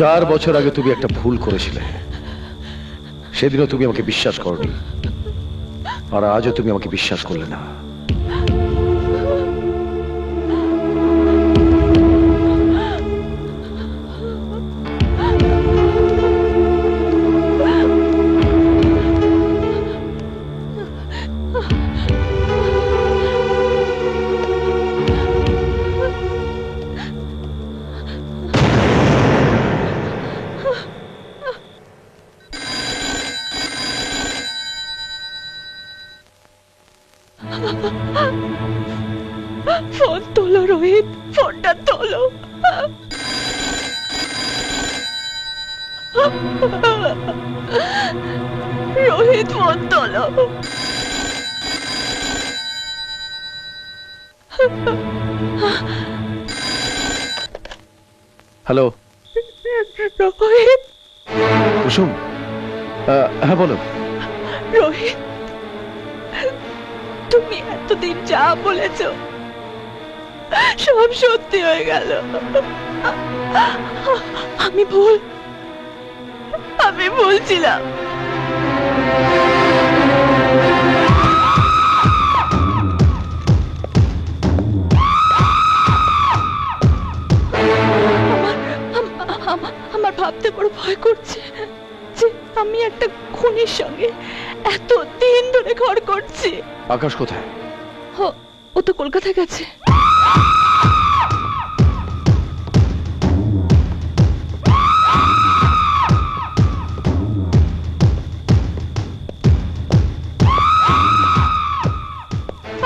4 বছর আগে তুমি একটা ভুল করেছিলে, সেদিনও তুমি আমাকে বিশ্বাস করনি, আর আজও তুমি আমাকে বিশ্বাস করলে না। ফোন তোলো রোহিত, ফোনটা তোলো। রোহিত ফোন তোলো। হ্যালো রোহিত। কুসুম, হ্যাঁ বলো। রোহিত, তুমি এতদিন যা বলেছ সব সত্যি হয়ে গেল। আমি ভুলছিলাম। আমার ভাবতে বড় ভয় করছে যে আমি একটা খুনির সঙ্গে এতদিন ধরে ঘর করছি। আকাশ কোথায়? ও তো কলকাতা গেছে।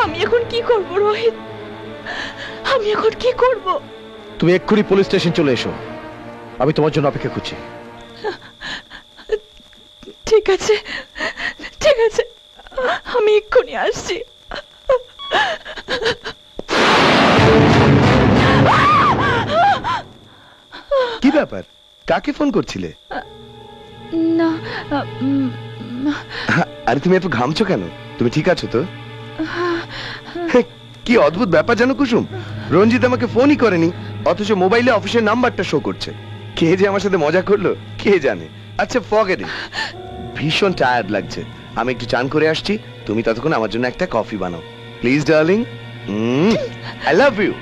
আমি এখন কি করব রোহিত? আমি এখন কি করব? তুমি এক্ষুনি পুলিশ স্টেশন চলে এসো, আমি তোমার জন্য অপেক্ষা করছি। ঠিক আছে, ঠিক আছে, আমি এক্ষুনি আসছি। কি ব্যাপার, কাকে ফোন করছিলে? না, আরে তুমি এত ঘামছো কেন? তুমি ঠিক আছো তো? কি অদ্ভুত ব্যাপার জানো কুসুম, রঞ্জিত আমাকে ফোনই করেনি, অথচ মোবাইলে অফিসের নাম্বারটা শো করছে। কে যে আমার সাথে মজা করলো কে জানে। আচ্ছা ফরগেট ইট, ভীষণ টায়ার্ড লাগছে, আমি একটু চান করে আসছি, তুমি ততক্ষণ আমার জন্য একটা কফি বানাও please darling. I love you.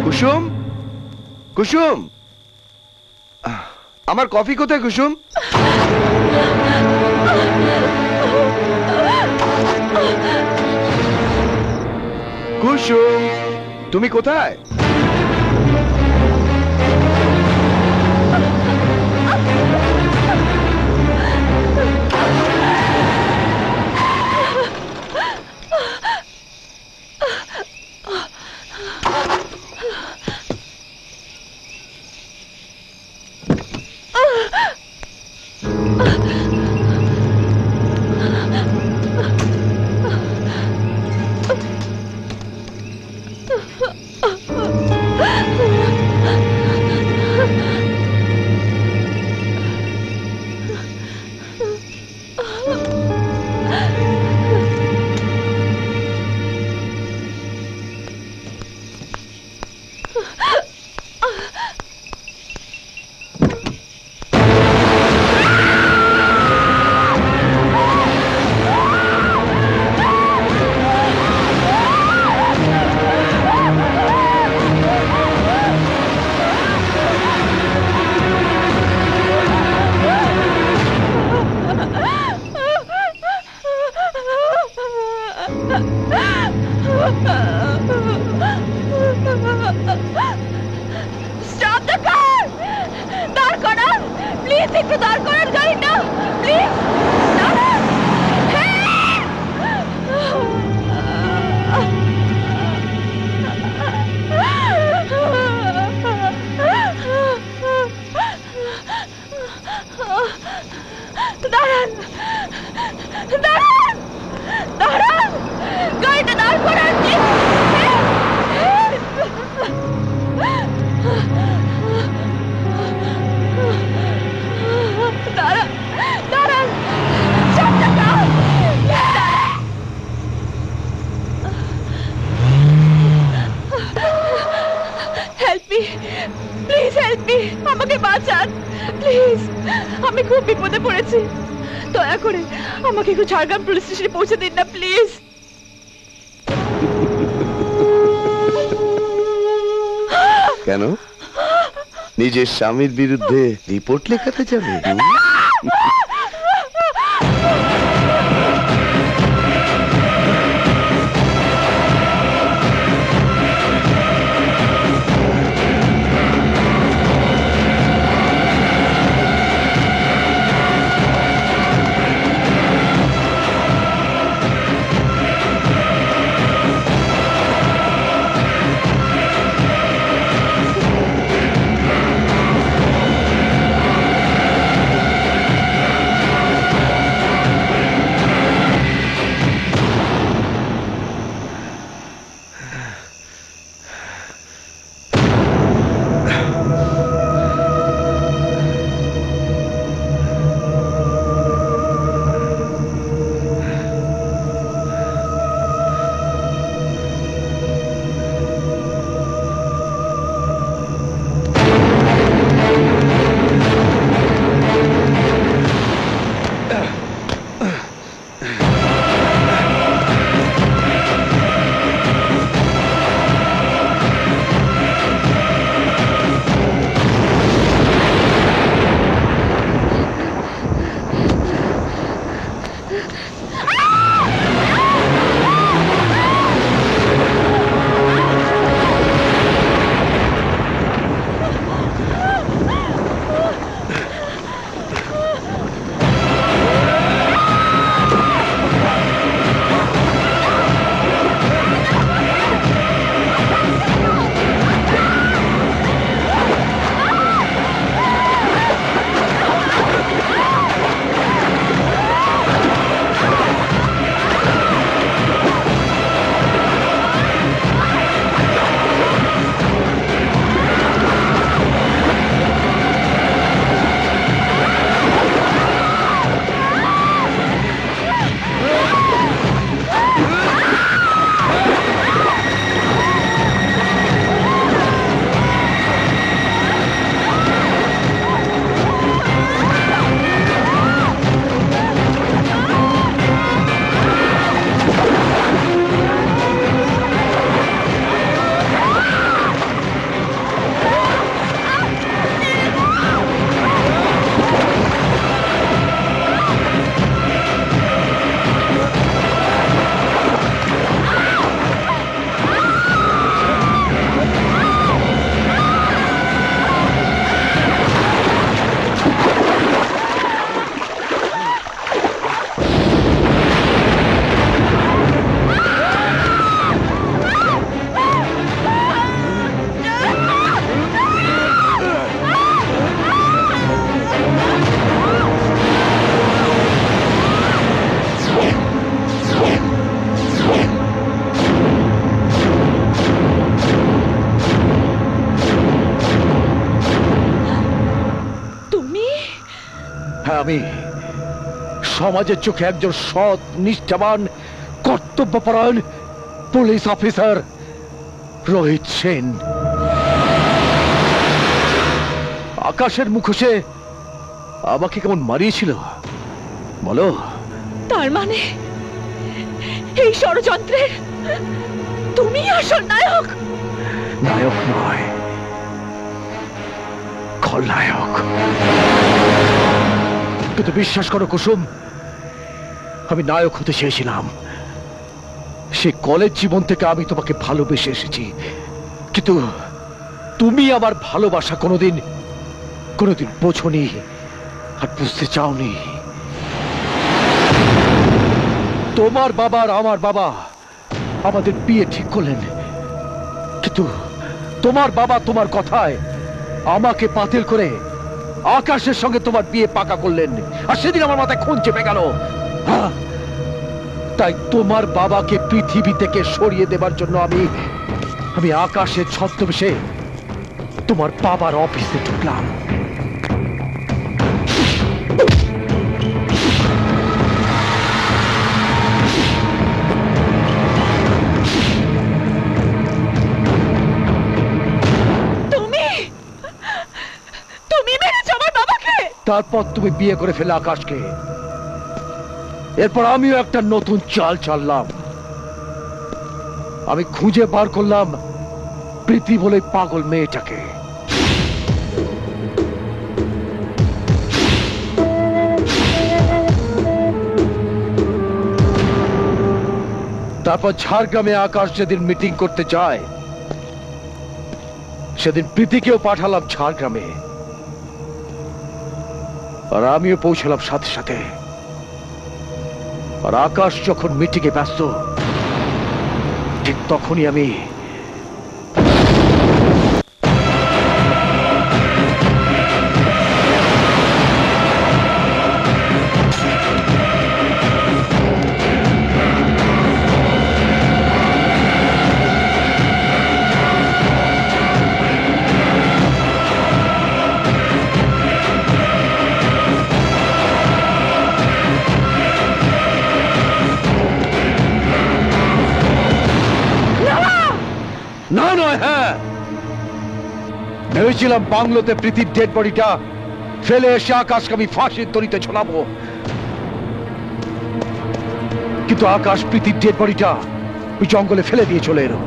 Kusum, Kusum, আমার কফি কোথায় কুসুম? কুসুম, তুমি কোথায়? Stop the car! দাঁড় করান প্লিজ, একটু দাঁড় করান গাড়িটা প্লিজ। দাঁড়ান। দাঁড়ান দাঁড়ান দাঁড়ান, গাড়িটা দাঁড় করান প্লিজ। দাঁড়ান দাঁড়ান, stop the car! Help me please, help me, আমাকে বাঁচান প্লিজ, আমি খুব বিপদে পড়েছি। দয়া করে আমাকে একটু ঝাড়গ্রাম পুলিশ স্টেশনে পৌঁছে দিন না প্লিজ। কেন নিজের স্বামীর বিরুদ্ধে রিপোর্ট লেখাতে যাবে? আমি সমাজের চোখে একজন সৎ, নিষ্ঠাবান, কর্তব্যপরায়ণ পুলিশ অফিসার রোহিত সেন। আকাশের মুখোশে আমাকে কেমন মারিয়েছিল বলো? তার মানে এই ষড়যন্ত্রের তুমি আসল নায়ক? নায়ক নয়, খলনায়ক। কিন্তু বিশ্বাস করো কুসুম, আমি নায়ক হতে চেয়েছিলাম, সে কলেজ জীবন থেকে আমি তোমাকে ভালোবেসে এসেছি, কিন্তু তুমি আমার ভালোবাসা কোনোদিন কোনোদিন বোঝনি আর বুঝতে চাওনি। তোমার বাবা আর আমার বাবা আমাদের বিয়ে ঠিক করলেন, কিন্তু তোমার বাবা তোমার কথায় আমাকে বাতিল করে আকাশের সঙ্গে তোমার বিয়ে পাকা করলেন, আর সেদিন আমার মাথায় খুন চেপে গেল। তাই তোমার বাবাকে পৃথিবী থেকে সরিয়ে দেবার জন্য আমি আকাশের ছদ্মবেশে তোমার বাবার অফিসে ঢুকলাম। তুমি মেরেছো আমার বাবাকে। তারপর তুমি বিয়ে করে ফেলে আকাশকে। এরপর আমিও একটা নতুন চাল চাললাম। আমি খুঁজে বার করলাম প্রীতি বলে পাগল মেয়েটাকে। তারপর ঝাড়গ্রামে আকাশ যেদিন মিটিং করতে যায়, সেদিন প্রীতিকেও পাঠালাম ঝাড়গ্রামে, আর আমিও পৌঁছলাম সাথে সাথে। আর আকাশ যখন মিটিংয়ে ব্যস্ত, ঠিক তখনই আমি না নয়, হ্যাঁ, ভেবেছিলাম বাংলোতে প্রীতির ডেড বডিটা ফেলে এসে আকাশকে আমি ফাঁসির দড়িতে ঝোলাবো, কিন্তু আকাশ প্রীতির ডেড বডিটা ওই জঙ্গলে ফেলে দিয়ে চলে এলো।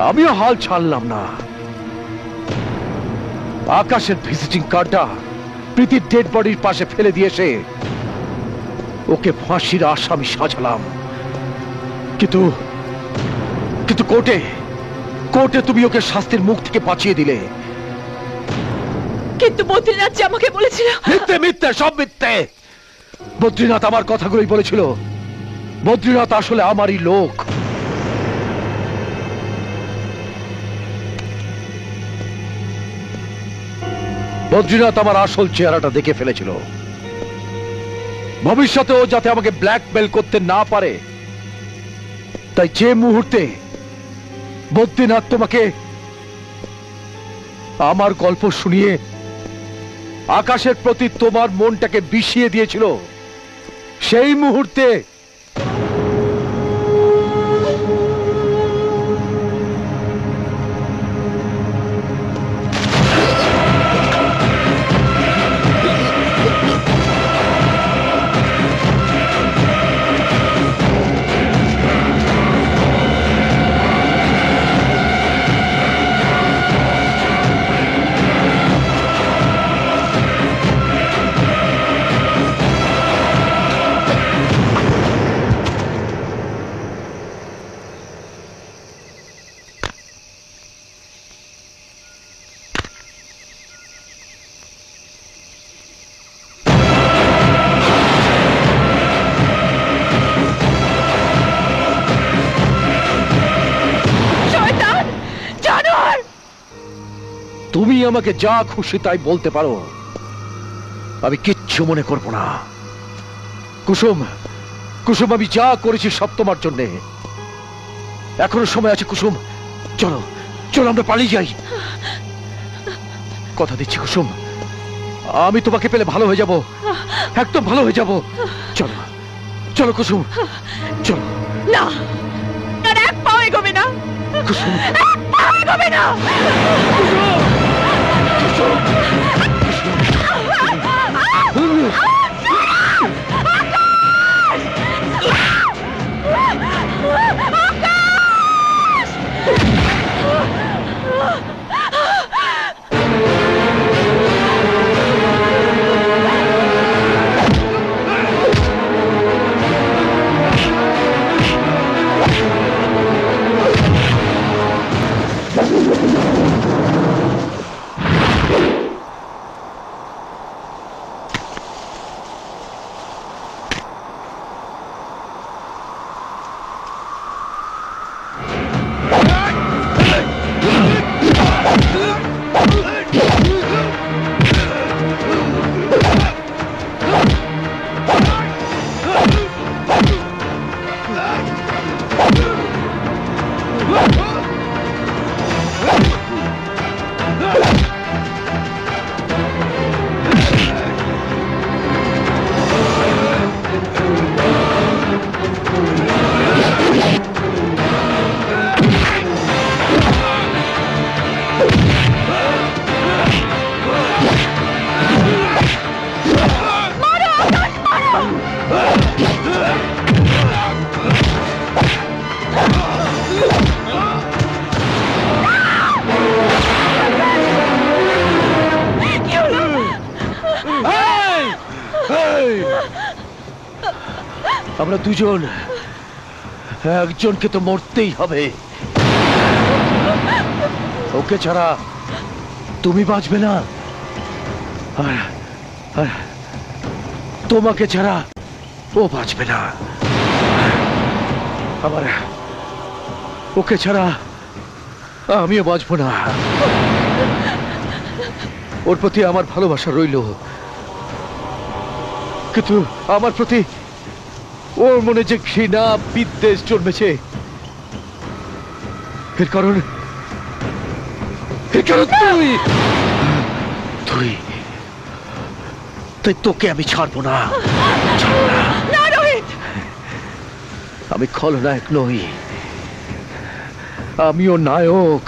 আমিও হাল ছাড়লাম না। আকাশের ভিজিটিং কার্ডটা প্রীতির ডেড বডির পাশে ফেলে দিয়েছে ওকে ফাঁসির আসামি সাজালাম, কিন্তু কিন্তু কোর্টে কোর্টে তুমি ওকে শাস্তির মুখ থেকে বাঁচিয়ে দিলে। কিন্তু বদ্রীনাথ যে আমাকে বলেছিল। মিথ্যে, মিথ্যে, সব মিথ্যে। বদ্রীনাথ আমার কথাগুলোই বলেছিল। বদ্রীনাথ আসলে আমারই লোক। বদ্রীনাথ আমার আসল চেহারাটা দেখে ফেলেছিল। ভবিষ্যতেও যাতে আমাকে ব্ল্যাকমেল করতে না পারে, তাই যে মুহূর্তে বদ্রীনাথ তোমাকে আমার গল্প শুনিয়ে আকাশের প্রতি তোমার মনটাকে বিষিয়ে দিয়েছিল, সেই মুহূর্তে তুমি আমাকে যা খুশি তাই বলতে পারো, আমি কিচ্ছু মনে করব না। কুসুম, কুসুম, আমি যা করেছি সব তোমার জন্যে। এখনো সময় আছে কুসুম, চলো চলো আমরা পালিয়ে যাই। কথা দিচ্ছি কুসুম, আমি তোমাকে পেলে ভালো হয়ে যাব, একদম ভালো হয়ে যাব। চলো চলো কুসুম, চলো। না, আর এক পাও এগোবে না কুসুম, এক পাও এগোবে না। এই! আমরা দুজন একজনকে তো মরতেই হবে। ওকে ছাড়া তুমি বাঁচবে না, আর আর তোমাকে ছাড়া ও বাঁচবে না। আমার ওকে ছাড়া আমিও বাঁচবো না। ওর প্রতি আমার ভালোবাসা রইল, কিন্তু আমার প্রতি ওর মনে যে ঘৃণা বিদ্বেষ জন্মেছে, এর কারণ তুই তুই তাই তোকে আমি ছাড়বো না। না রোহিত, আমি খলনায়ক নই, আমিও নায়ক।